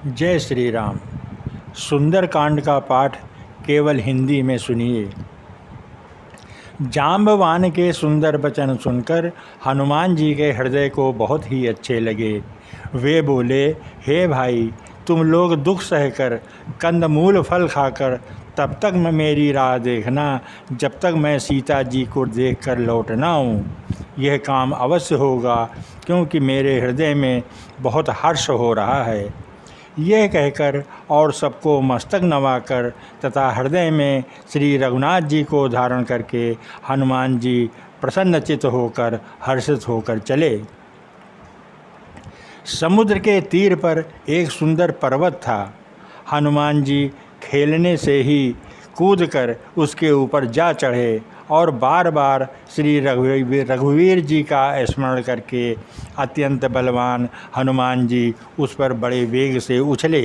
जय श्री राम। सुंदर कांड का पाठ केवल हिंदी में सुनिए। जाम्बवान के सुंदर वचन सुनकर हनुमान जी के हृदय को बहुत ही अच्छे लगे। वे बोले, हे भाई, तुम लोग दुख सहकर कंदमूल फल खाकर तब तक मैं मेरी राह देखना जब तक मैं सीता जी को देखकर लौट ना आऊँ। यह काम अवश्य होगा क्योंकि मेरे हृदय में बहुत हर्ष हो रहा है। यह कहकर और सबको मस्तक नवाकर तथा हृदय में श्री रघुनाथ जी को धारण करके हनुमान जी प्रसन्नचित्त होकर हर्षित होकर चले। समुद्र के तीर पर एक सुंदर पर्वत था। हनुमान जी खेलने से ही कूदकर उसके ऊपर जा चढ़े और बार बार श्री रघुवीर जी का स्मरण करके अत्यंत बलवान हनुमान जी उस पर बड़े वेग से उछले।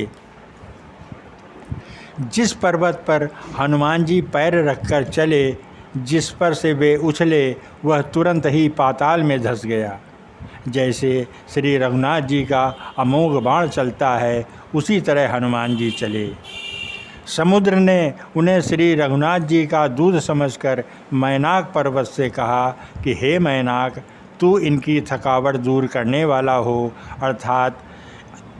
जिस पर्वत पर हनुमान जी पैर रखकर चले, जिस पर से वे उछले, वह तुरंत ही पाताल में धंस गया। जैसे श्री रघुनाथ जी का अमोघ बाण चलता है, उसी तरह हनुमान जी चले। समुद्र ने उन्हें श्री रघुनाथ जी का दूध समझकर मैनाक पर्वत से कहा कि हे मैनाक, तू इनकी थकावट दूर करने वाला हो, अर्थात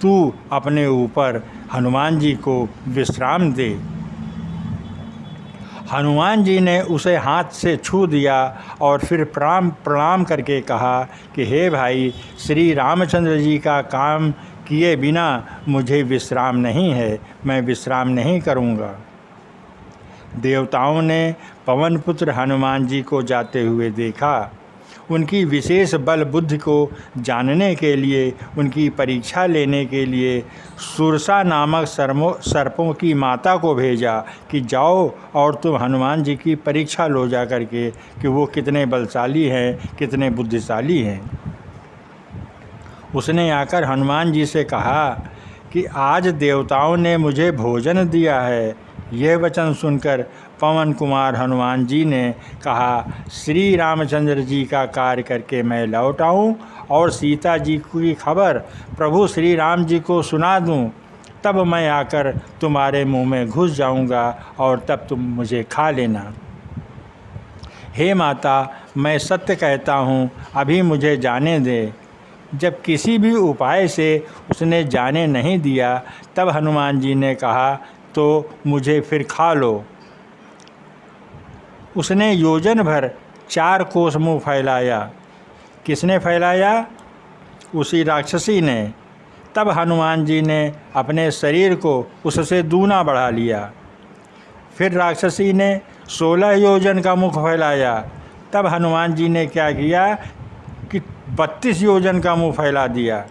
तू अपने ऊपर हनुमान जी को विश्राम दे। हनुमान जी ने उसे हाथ से छू दिया और फिर प्रणाम करके कहा कि हे भाई, श्री रामचंद्र जी का काम किए बिना मुझे विश्राम नहीं है, मैं विश्राम नहीं करूँगा। देवताओं ने पवन पुत्र हनुमान जी को जाते हुए देखा। उनकी विशेष बल बुद्धि को जानने के लिए, उनकी परीक्षा लेने के लिए सुरसा नामक सर्पों की माता को भेजा कि जाओ और तुम हनुमान जी की परीक्षा लो जा करके कि वो कितने बलशाली हैं, कितने बुद्धिशाली हैं। उसने आकर हनुमान जी से कहा कि आज देवताओं ने मुझे भोजन दिया है। यह वचन सुनकर पवन कुमार हनुमान जी ने कहा, श्री रामचंद्र जी का कार्य करके मैं लौट आऊँ और सीता जी की खबर प्रभु श्री राम जी को सुना दूँ, तब मैं आकर तुम्हारे मुंह में घुस जाऊँगा और तब तुम मुझे खा लेना। हे माता, मैं सत्य कहता हूँ, अभी मुझे जाने दे। जब किसी भी उपाय से उसने जाने नहीं दिया, तब हनुमान जी ने कहा, तो मुझे फिर खा लो। उसने योजन भर 4 कोस मुँह फैलाया। किसने फैलाया? उसी राक्षसी ने। तब हनुमान जी ने अपने शरीर को उससे दूना बढ़ा लिया। फिर राक्षसी ने 16 योजन का मुख फैलाया। तब हनुमान जी ने क्या किया कि 32 योजन का मुँह फैला दिया।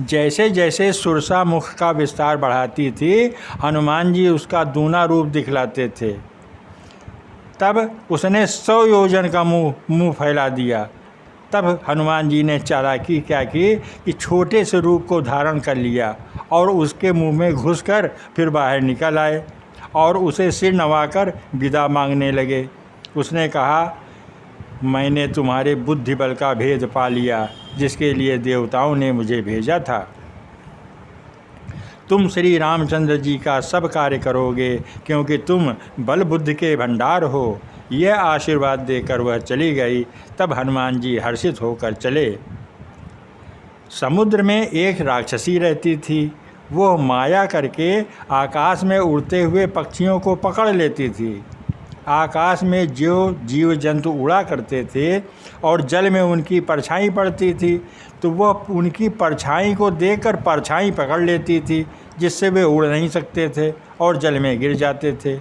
जैसे जैसे सुरसा मुख का विस्तार बढ़ाती थी, हनुमान जी उसका दूना रूप दिखलाते थे। तब उसने 100 योजन का मुँह फैला दिया। तब हनुमान जी ने चालाकी क्या की कि छोटे से रूप को धारण कर लिया और उसके मुंह में घुसकर फिर बाहर निकल आए और उसे सिर नवाकर विदा मांगने लगे। उसने कहा, मैंने तुम्हारे बुद्धि बल का भेद पा लिया, जिसके लिए देवताओं ने मुझे भेजा था। तुम श्री रामचंद्र जी का सब कार्य करोगे क्योंकि तुम बल बुद्धि के भंडार हो। यह आशीर्वाद देकर वह चली गई। तब हनुमान जी हर्षित होकर चले। समुद्र में एक राक्षसी रहती थी। वो माया करके आकाश में उड़ते हुए पक्षियों को पकड़ लेती थी। आकाश में जो जीव जंतु उड़ा करते थे और जल में उनकी परछाई पड़ती थी, तो वह उनकी परछाई को देखकर परछाई पकड़ लेती थी, जिससे वे उड़ नहीं सकते थे और जल में गिर जाते थे।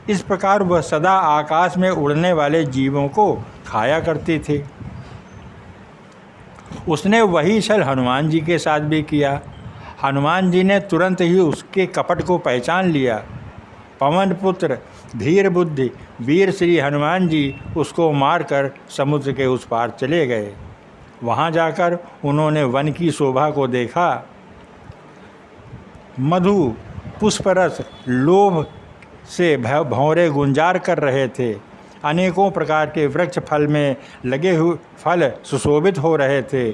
इस प्रकार वह सदा आकाश में उड़ने वाले जीवों को खाया करती थी। उसने वही छल हनुमान जी के साथ भी किया। हनुमान जी ने तुरंत ही उसके कपट को पहचान लिया। पवन पुत्र धीर बुद्धि वीर श्री हनुमान जी उसको मारकर समुद्र के उस पार चले गए। वहाँ जाकर उन्होंने वन की शोभा को देखा। मधु पुष्परस लोभ से भंवरे गुंजार कर रहे थे। अनेकों प्रकार के वृक्ष फल में लगे हुए फल सुशोभित हो रहे थे।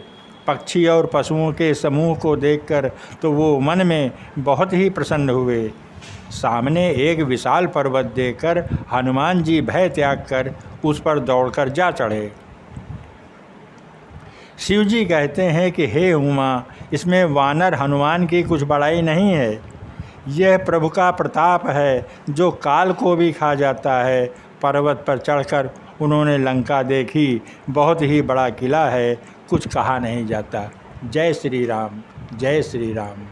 पक्षी और पशुओं के समूह को देखकर तो वो मन में बहुत ही प्रसन्न हुए। सामने एक विशाल पर्वत देखकर हनुमान जी भय त्याग कर उस पर दौड़कर जा चढ़े। शिव जी कहते हैं कि हे उमा, इसमें वानर हनुमान की कुछ बड़ाई नहीं है। यह प्रभु का प्रताप है जो काल को भी खा जाता है। पर्वत पर चढ़कर उन्होंने लंका देखी, बहुत ही बड़ा किला है, कुछ कहा नहीं जाता। जय श्री राम, जय श्री राम।